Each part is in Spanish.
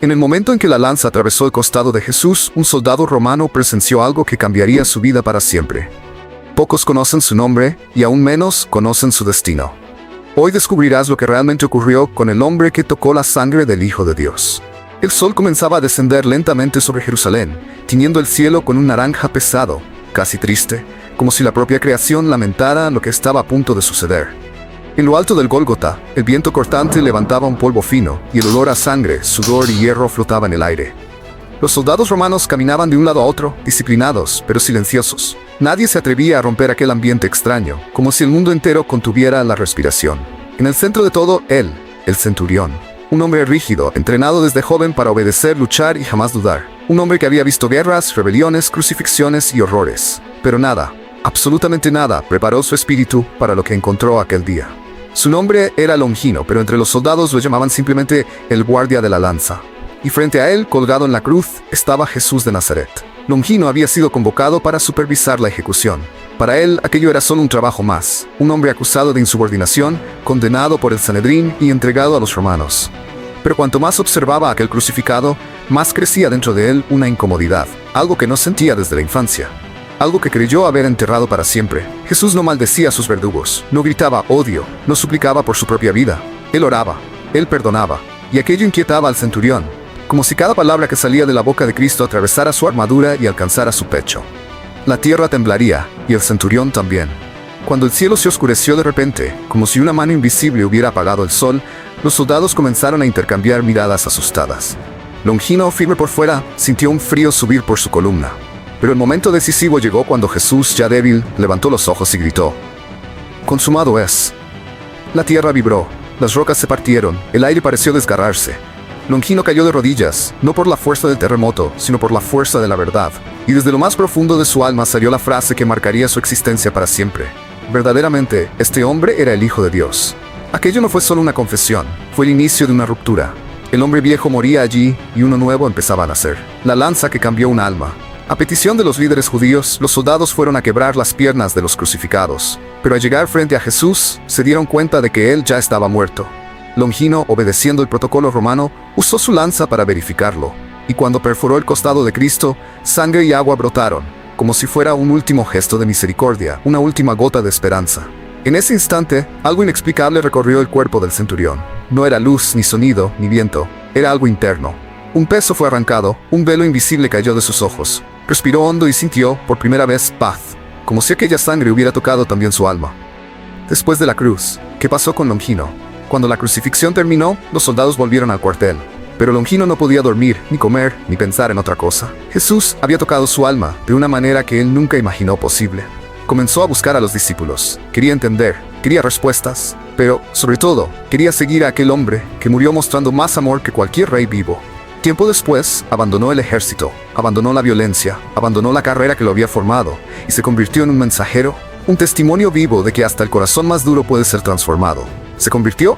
En el momento en que la lanza atravesó el costado de Jesús, un soldado romano presenció algo que cambiaría su vida para siempre. Pocos conocen su nombre y aún menos conocen su destino. Hoy descubrirás lo que realmente ocurrió con el hombre que tocó la sangre del Hijo de Dios. El sol comenzaba a descender lentamente sobre Jerusalén, tiñendo el cielo con un naranja pesado, casi triste, como si la propia creación lamentara lo que estaba a punto de suceder. En lo alto del Gólgota, el viento cortante levantaba un polvo fino, y el olor a sangre, sudor y hierro flotaba en el aire. Los soldados romanos caminaban de un lado a otro, disciplinados, pero silenciosos. Nadie se atrevía a romper aquel ambiente extraño, como si el mundo entero contuviera la respiración. En el centro de todo, él, el centurión. Un hombre rígido, entrenado desde joven para obedecer, luchar y jamás dudar. Un hombre que había visto guerras, rebeliones, crucifixiones y horrores. Pero nada, absolutamente nada, preparó su espíritu para lo que encontró aquel día. Su nombre era Longino, pero entre los soldados lo llamaban simplemente el guardia de la lanza. Y frente a él, colgado en la cruz, estaba Jesús de Nazaret. Longino había sido convocado para supervisar la ejecución. Para él, aquello era solo un trabajo más, un hombre acusado de insubordinación, condenado por el Sanedrín y entregado a los romanos. Pero cuanto más observaba a aquel crucificado, más crecía dentro de él una incomodidad, algo que no sentía desde la infancia. Algo que creyó haber enterrado para siempre. Jesús no maldecía a sus verdugos, no gritaba odio, no suplicaba por su propia vida. Él oraba, él perdonaba, y aquello inquietaba al centurión, como si cada palabra que salía de la boca de Cristo atravesara su armadura y alcanzara su pecho. La tierra temblaría, y el centurión también. Cuando el cielo se oscureció de repente, como si una mano invisible hubiera apagado el sol, los soldados comenzaron a intercambiar miradas asustadas. Longino, firme por fuera, sintió un frío subir por su columna. Pero el momento decisivo llegó cuando Jesús, ya débil, levantó los ojos y gritó: «Consumado es». La tierra vibró, las rocas se partieron, el aire pareció desgarrarse. Longino cayó de rodillas, no por la fuerza del terremoto, sino por la fuerza de la verdad. Y desde lo más profundo de su alma salió la frase que marcaría su existencia para siempre. Verdaderamente, este hombre era el Hijo de Dios. Aquello no fue solo una confesión, fue el inicio de una ruptura. El hombre viejo moría allí y uno nuevo empezaba a nacer. La lanza que cambió un alma. A petición de los líderes judíos, los soldados fueron a quebrar las piernas de los crucificados. Pero al llegar frente a Jesús, se dieron cuenta de que él ya estaba muerto. Longino, obedeciendo el protocolo romano, usó su lanza para verificarlo. Y cuando perforó el costado de Cristo, sangre y agua brotaron, como si fuera un último gesto de misericordia, una última gota de esperanza. En ese instante, algo inexplicable recorrió el cuerpo del centurión. No era luz, ni sonido, ni viento. Era algo interno. Un peso fue arrancado, un velo invisible cayó de sus ojos. Respiró hondo y sintió, por primera vez, paz, como si aquella sangre hubiera tocado también su alma. Después de la cruz, ¿qué pasó con Longino? Cuando la crucifixión terminó, los soldados volvieron al cuartel. Pero Longino no podía dormir, ni comer, ni pensar en otra cosa. Jesús había tocado su alma de una manera que él nunca imaginó posible. Comenzó a buscar a los discípulos. Quería entender, quería respuestas, pero, sobre todo, quería seguir a aquel hombre que murió mostrando más amor que cualquier rey vivo. Tiempo después, abandonó el ejército, abandonó la violencia, abandonó la carrera que lo había formado, y se convirtió en un mensajero, un testimonio vivo de que hasta el corazón más duro puede ser transformado. ¿Se convirtió?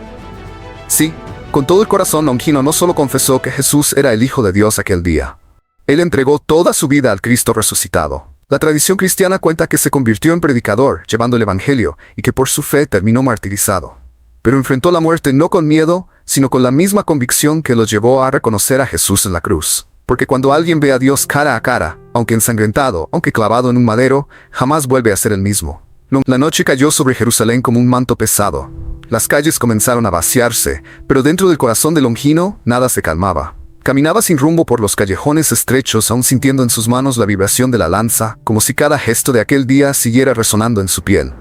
Sí, con todo el corazón Longino no solo confesó que Jesús era el Hijo de Dios aquel día. Él entregó toda su vida al Cristo resucitado. La tradición cristiana cuenta que se convirtió en predicador, llevando el Evangelio, y que por su fe terminó martirizado. Pero enfrentó la muerte no con miedo, sino con la misma convicción que los llevó a reconocer a Jesús en la cruz. Porque cuando alguien ve a Dios cara a cara, aunque ensangrentado, aunque clavado en un madero, jamás vuelve a ser el mismo. La noche cayó sobre Jerusalén como un manto pesado. Las calles comenzaron a vaciarse, pero dentro del corazón de Longino, nada se calmaba. Caminaba sin rumbo por los callejones estrechos, aún sintiendo en sus manos la vibración de la lanza, como si cada gesto de aquel día siguiera resonando en su piel.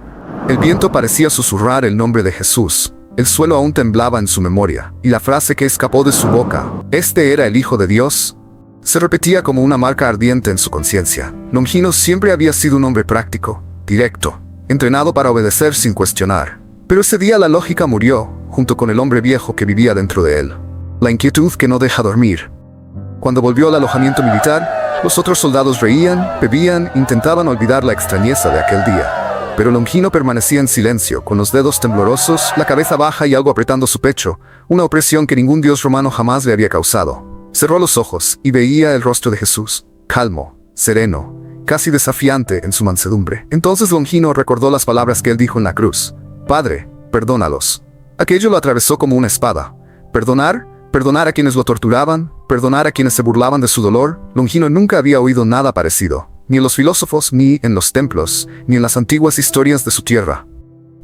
El viento parecía susurrar el nombre de Jesús. El suelo aún temblaba en su memoria, y la frase que escapó de su boca, «¿Este era el Hijo de Dios?», se repetía como una marca ardiente en su conciencia. Longino siempre había sido un hombre práctico, directo, entrenado para obedecer sin cuestionar. Pero ese día la lógica murió, junto con el hombre viejo que vivía dentro de él. La inquietud que no deja dormir. Cuando volvió al alojamiento militar, los otros soldados reían, bebían, intentaban olvidar la extrañeza de aquel día. Pero Longino permanecía en silencio, con los dedos temblorosos, la cabeza baja y algo apretando su pecho, una opresión que ningún dios romano jamás le había causado. Cerró los ojos y veía el rostro de Jesús, calmo, sereno, casi desafiante en su mansedumbre. Entonces Longino recordó las palabras que él dijo en la cruz: «Padre, perdónalos». Aquello lo atravesó como una espada. Perdonar Perdonar a quienes lo torturaban, perdonar a quienes se burlaban de su dolor. Longino nunca había oído nada parecido, ni en los filósofos, ni en los templos, ni en las antiguas historias de su tierra.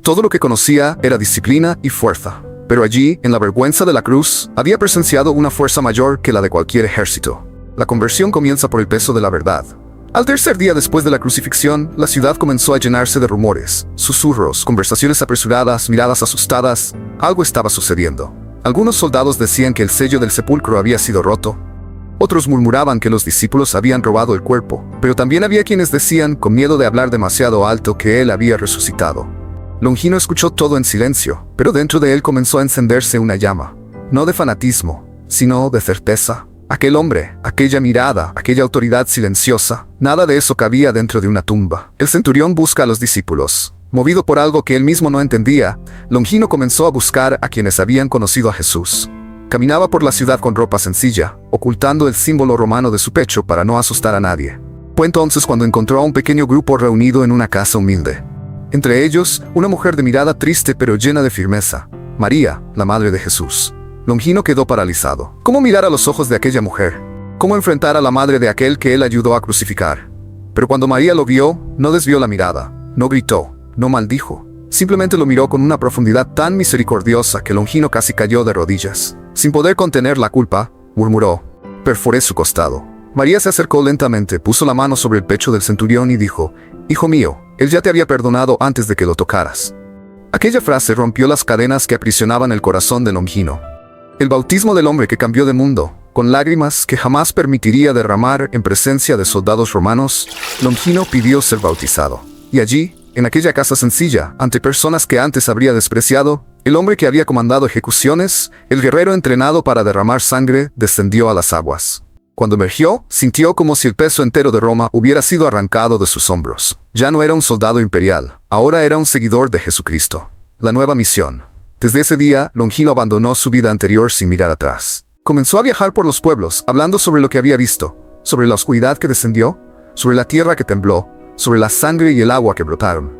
Todo lo que conocía era disciplina y fuerza. Pero allí, en la vergüenza de la cruz, había presenciado una fuerza mayor que la de cualquier ejército. La conversión comienza por el peso de la verdad. Al tercer día después de la crucifixión, la ciudad comenzó a llenarse de rumores, susurros, conversaciones apresuradas, miradas asustadas. Algo estaba sucediendo. Algunos soldados decían que el sello del sepulcro había sido roto. Otros murmuraban que los discípulos habían robado el cuerpo, pero también había quienes decían, con miedo de hablar demasiado alto, que él había resucitado. Longino escuchó todo en silencio, pero dentro de él comenzó a encenderse una llama, no de fanatismo, sino de certeza. Aquel hombre, aquella mirada, aquella autoridad silenciosa, nada de eso cabía dentro de una tumba. El centurión busca a los discípulos. Movido por algo que él mismo no entendía, Longino comenzó a buscar a quienes habían conocido a Jesús. Caminaba por la ciudad con ropa sencilla, ocultando el símbolo romano de su pecho para no asustar a nadie. Fue entonces cuando encontró a un pequeño grupo reunido en una casa humilde. Entre ellos, una mujer de mirada triste pero llena de firmeza, María, la madre de Jesús. Longino quedó paralizado. ¿Cómo mirar a los ojos de aquella mujer? ¿Cómo enfrentar a la madre de aquel que él ayudó a crucificar? Pero cuando María lo vio, no desvió la mirada, no gritó, no maldijo. Simplemente lo miró con una profundidad tan misericordiosa que Longino casi cayó de rodillas. Sin poder contener la culpa, murmuró: «Perforé su costado». María se acercó lentamente, puso la mano sobre el pecho del centurión y dijo: «Hijo mío, él ya te había perdonado antes de que lo tocaras». Aquella frase rompió las cadenas que aprisionaban el corazón de Longino. El bautismo del hombre que cambió de mundo, con lágrimas que jamás permitiría derramar en presencia de soldados romanos, Longino pidió ser bautizado. Y allí, en aquella casa sencilla, ante personas que antes habría despreciado, el hombre que había comandado ejecuciones, el guerrero entrenado para derramar sangre, descendió a las aguas. Cuando emergió, sintió como si el peso entero de Roma hubiera sido arrancado de sus hombros. Ya no era un soldado imperial, ahora era un seguidor de Jesucristo. La nueva misión. Desde ese día, Longino abandonó su vida anterior sin mirar atrás. Comenzó a viajar por los pueblos, hablando sobre lo que había visto, sobre la oscuridad que descendió, sobre la tierra que tembló, sobre la sangre y el agua que brotaron.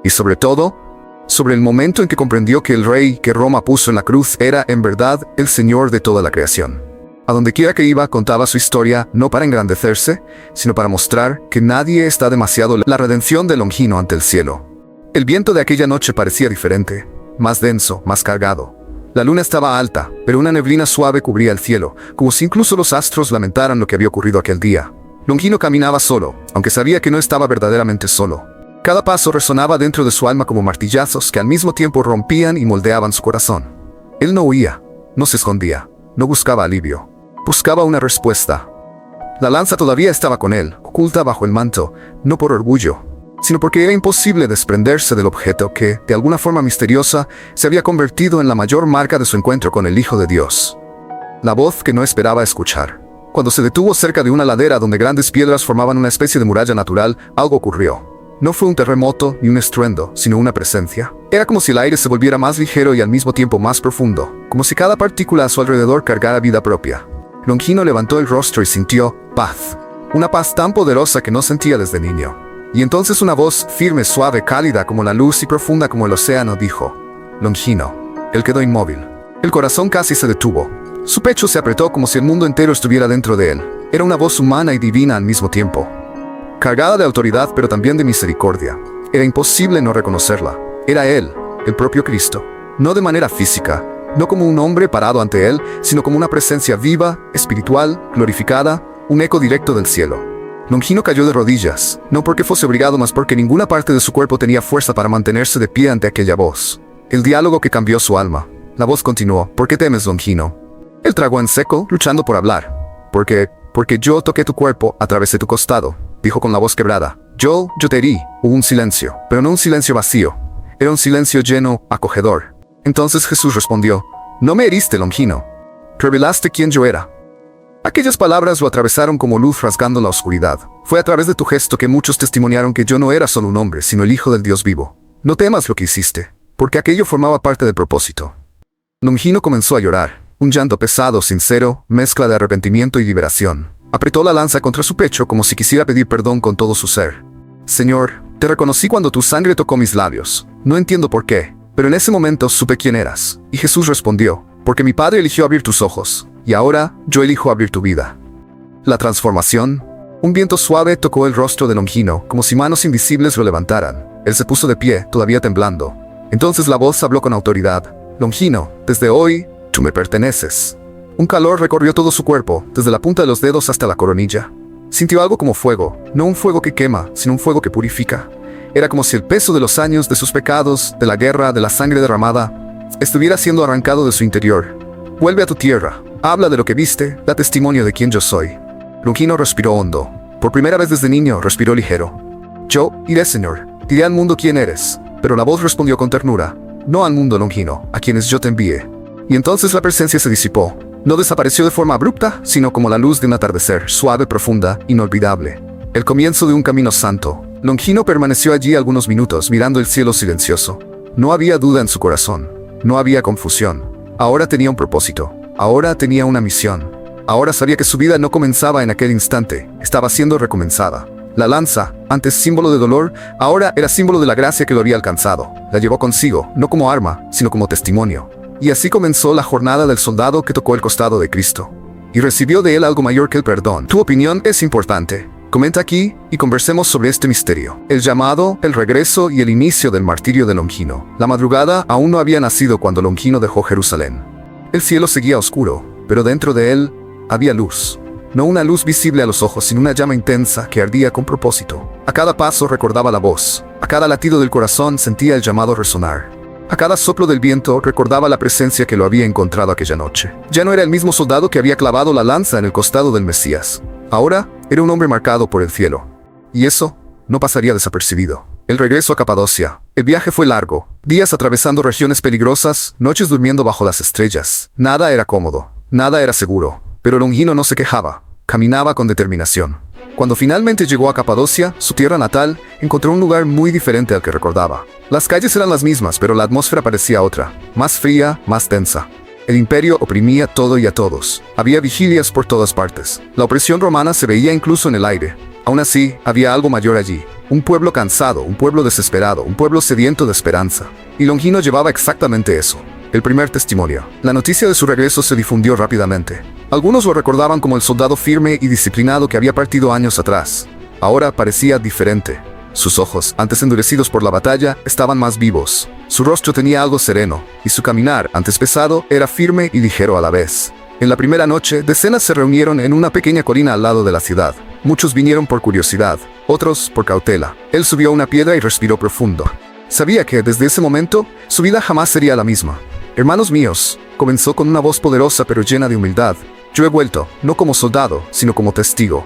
Y sobre todo, sobre el momento en que comprendió que el rey que Roma puso en la cruz era, en verdad, el Señor de toda la creación. A donde quiera que iba, contaba su historia, no para engrandecerse, sino para mostrar que nadie está demasiado la redención de Longino ante el cielo. El viento de aquella noche parecía diferente, más denso, más cargado. La luna estaba alta, pero una neblina suave cubría el cielo, como si incluso los astros lamentaran lo que había ocurrido aquel día. Longino caminaba solo, aunque sabía que no estaba verdaderamente solo. Cada paso resonaba dentro de su alma como martillazos que al mismo tiempo rompían y moldeaban su corazón. Él no huía, no se escondía, no buscaba alivio. Buscaba una respuesta. La lanza todavía estaba con él, oculta bajo el manto, no por orgullo, sino porque era imposible desprenderse del objeto que, de alguna forma misteriosa, se había convertido en la mayor marca de su encuentro con el Hijo de Dios. La voz que no esperaba escuchar. Cuando se detuvo cerca de una ladera donde grandes piedras formaban una especie de muralla natural, algo ocurrió. No fue un terremoto ni un estruendo, sino una presencia. Era como si el aire se volviera más ligero y al mismo tiempo más profundo, como si cada partícula a su alrededor cargara vida propia. Longino levantó el rostro y sintió paz. Una paz tan poderosa que no sentía desde niño. Y entonces una voz firme, suave, cálida como la luz y profunda como el océano dijo: «Longino». Él quedó inmóvil. El corazón casi se detuvo. Su pecho se apretó como si el mundo entero estuviera dentro de él. Era una voz humana y divina al mismo tiempo. Cargada de autoridad pero también de misericordia. Era imposible no reconocerla. Era él, el propio Cristo. No de manera física, no como un hombre parado ante él, sino como una presencia viva, espiritual, glorificada, un eco directo del cielo. Longino cayó de rodillas, no porque fuese obligado, mas porque ninguna parte de su cuerpo tenía fuerza para mantenerse de pie ante aquella voz. El diálogo que cambió su alma. La voz continuó: «¿Por qué temes, Longino?». Él tragó en seco, luchando por hablar. Porque yo toqué tu cuerpo, atravesé tu costado», dijo con la voz quebrada. Yo te herí». Hubo un silencio, pero no un silencio vacío. Era un silencio lleno, acogedor. Entonces Jesús respondió: «No me heriste, Longino. Revelaste quién yo era». Aquellas palabras lo atravesaron como luz rasgando la oscuridad. Fue a través de tu gesto que muchos testimoniaron que yo no era solo un hombre, sino el Hijo del Dios vivo. No temas lo que hiciste, porque aquello formaba parte del propósito. Longino comenzó a llorar, un llanto pesado, sincero, mezcla de arrepentimiento y liberación. Apretó la lanza contra su pecho como si quisiera pedir perdón con todo su ser. «Señor, te reconocí cuando tu sangre tocó mis labios. No entiendo por qué, pero en ese momento supe quién eras». Y Jesús respondió: porque mi Padre eligió abrir tus ojos, y ahora yo elijo abrir tu vida. La transformación. Un viento suave tocó el rostro de Longino, como si manos invisibles lo levantaran. Él se puso de pie, todavía temblando. Entonces la voz habló con autoridad. Longino, desde hoy, tú me perteneces. Un calor recorrió todo su cuerpo, desde la punta de los dedos hasta la coronilla. Sintió algo como fuego, no un fuego que quema, sino un fuego que purifica. Era como si el peso de los años, de sus pecados, de la guerra, de la sangre derramada, estuviera siendo arrancado de su interior. Vuelve a tu tierra, habla de lo que viste, da testimonio de quién yo soy. Longino respiró hondo. Por primera vez desde niño respiró ligero. Yo iré, Señor, diré al mundo quién eres. Pero la voz respondió con ternura. No al mundo, Longino, a quienes yo te envíe. Y entonces la presencia se disipó. No desapareció de forma abrupta, sino como la luz de un atardecer, suave, profunda, inolvidable. El comienzo de un camino santo. Longino permaneció allí algunos minutos, mirando el cielo silencioso. No había duda en su corazón. No había confusión. Ahora tenía un propósito. Ahora tenía una misión. Ahora sabía que su vida no comenzaba en aquel instante, estaba siendo recomenzada. La lanza, antes símbolo de dolor, ahora era símbolo de la gracia que lo había alcanzado. La llevó consigo, no como arma, sino como testimonio. Y así comenzó la jornada del soldado que tocó el costado de Cristo. Y recibió de él algo mayor que el perdón. Tu opinión es importante. Comenta aquí y conversemos sobre este misterio. El llamado, el regreso y el inicio del martirio de Longino. La madrugada aún no había nacido cuando Longino dejó Jerusalén. El cielo seguía oscuro, pero dentro de él había luz. No una luz visible a los ojos, sino una llama intensa que ardía con propósito. A cada paso recordaba la voz. A cada latido del corazón sentía el llamado resonar. A cada soplo del viento recordaba la presencia que lo había encontrado aquella noche. Ya no era el mismo soldado que había clavado la lanza en el costado del Mesías. Ahora era un hombre marcado por el cielo. Y eso no pasaría desapercibido. El regreso a Capadocia. El viaje fue largo. Días atravesando regiones peligrosas, noches durmiendo bajo las estrellas. Nada era cómodo. Nada era seguro. Pero Longino no se quejaba, caminaba con determinación. Cuando finalmente llegó a Capadocia, su tierra natal, encontró un lugar muy diferente al que recordaba. Las calles eran las mismas, pero la atmósfera parecía otra, más fría, más tensa. El imperio oprimía todo y a todos. Había vigilias por todas partes. La opresión romana se veía incluso en el aire. Aún así, había algo mayor allí. Un pueblo cansado, un pueblo desesperado, un pueblo sediento de esperanza. Y Longino llevaba exactamente eso. El primer testimonio. La noticia de su regreso se difundió rápidamente. Algunos lo recordaban como el soldado firme y disciplinado que había partido años atrás. Ahora parecía diferente. Sus ojos, antes endurecidos por la batalla, estaban más vivos. Su rostro tenía algo sereno, y su caminar, antes pesado, era firme y ligero a la vez. En la primera noche, decenas se reunieron en una pequeña colina al lado de la ciudad. Muchos vinieron por curiosidad, otros por cautela. Él subió a una piedra y respiró profundo. Sabía que, desde ese momento, su vida jamás sería la misma. Hermanos míos, comenzó con una voz poderosa pero llena de humildad. Yo he vuelto, no como soldado, sino como testigo.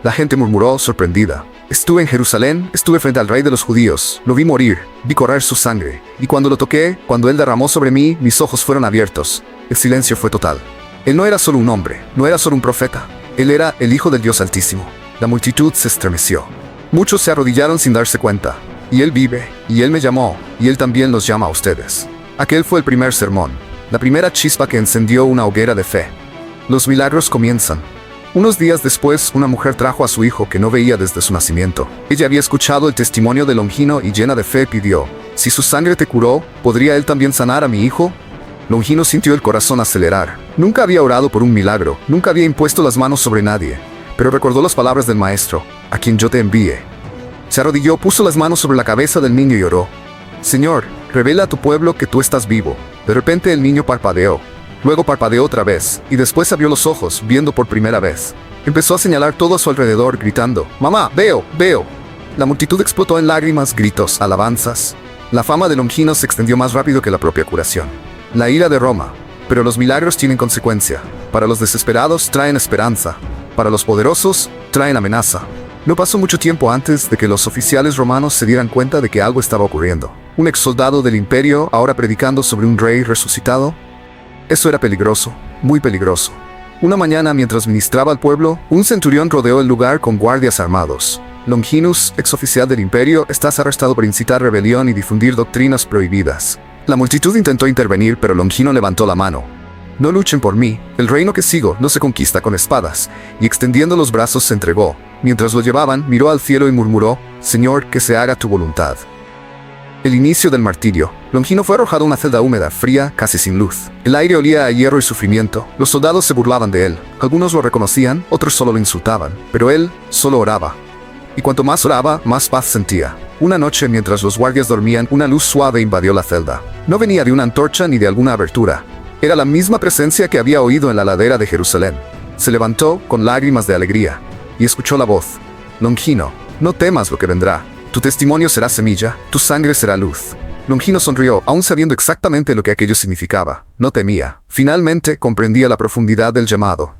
La gente murmuró, sorprendida. Estuve en Jerusalén, estuve frente al rey de los judíos, lo vi morir, vi correr su sangre, y cuando lo toqué, cuando él derramó sobre mí, mis ojos fueron abiertos. El silencio fue total. Él no era solo un hombre, no era solo un profeta, él era el Hijo del Dios Altísimo. La multitud se estremeció. Muchos se arrodillaron sin darse cuenta. Y él vive, y él me llamó, y él también los llama a ustedes. Aquel fue el primer sermón, la primera chispa que encendió una hoguera de fe. Los milagros comienzan. Unos días después, una mujer trajo a su hijo que no veía desde su nacimiento. Ella había escuchado el testimonio de Longino y llena de fe pidió, si su sangre te curó, ¿podría él también sanar a mi hijo? Longino sintió el corazón acelerar. Nunca había orado por un milagro, nunca había impuesto las manos sobre nadie, pero recordó las palabras del maestro, a quien yo te envíe. Se arrodilló, puso las manos sobre la cabeza del niño y oró. Señor, revela a tu pueblo que tú estás vivo. De repente el niño parpadeó. Luego parpadeó otra vez, y después abrió los ojos, viendo por primera vez. Empezó a señalar todo a su alrededor, gritando, «¡Mamá, veo, veo!». La multitud explotó en lágrimas, gritos, alabanzas. La fama de Longino se extendió más rápido que la propia curación. La ira de Roma. Pero los milagros tienen consecuencia. Para los desesperados traen esperanza. Para los poderosos traen amenaza. No pasó mucho tiempo antes de que los oficiales romanos se dieran cuenta de que algo estaba ocurriendo. Un ex soldado del imperio ahora predicando sobre un rey resucitado. Eso era peligroso, muy peligroso. Una mañana, mientras ministraba al pueblo, un centurión rodeó el lugar con guardias armados. Longinus, ex oficial del imperio, estás arrestado por incitar rebelión y difundir doctrinas prohibidas. La multitud intentó intervenir, pero Longino levantó la mano. No luchen por mí, el reino que sigo no se conquista con espadas. Y extendiendo los brazos se entregó. Mientras lo llevaban, miró al cielo y murmuró, Señor, que se haga tu voluntad. El inicio del martirio. Longino fue arrojado a una celda húmeda, fría, casi sin luz. El aire olía a hierro y sufrimiento. Los soldados se burlaban de él. Algunos lo reconocían, otros solo lo insultaban. Pero él solo oraba. Y cuanto más oraba, más paz sentía. Una noche, mientras los guardias dormían, una luz suave invadió la celda. No venía de una antorcha ni de alguna abertura. Era la misma presencia que había oído en la ladera de Jerusalén. Se levantó con lágrimas de alegría y escuchó la voz. Longino, no temas lo que vendrá. Tu testimonio será semilla, tu sangre será luz. Longino sonrió, aún sabiendo exactamente lo que aquello significaba. No temía. Finalmente comprendía la profundidad del llamado.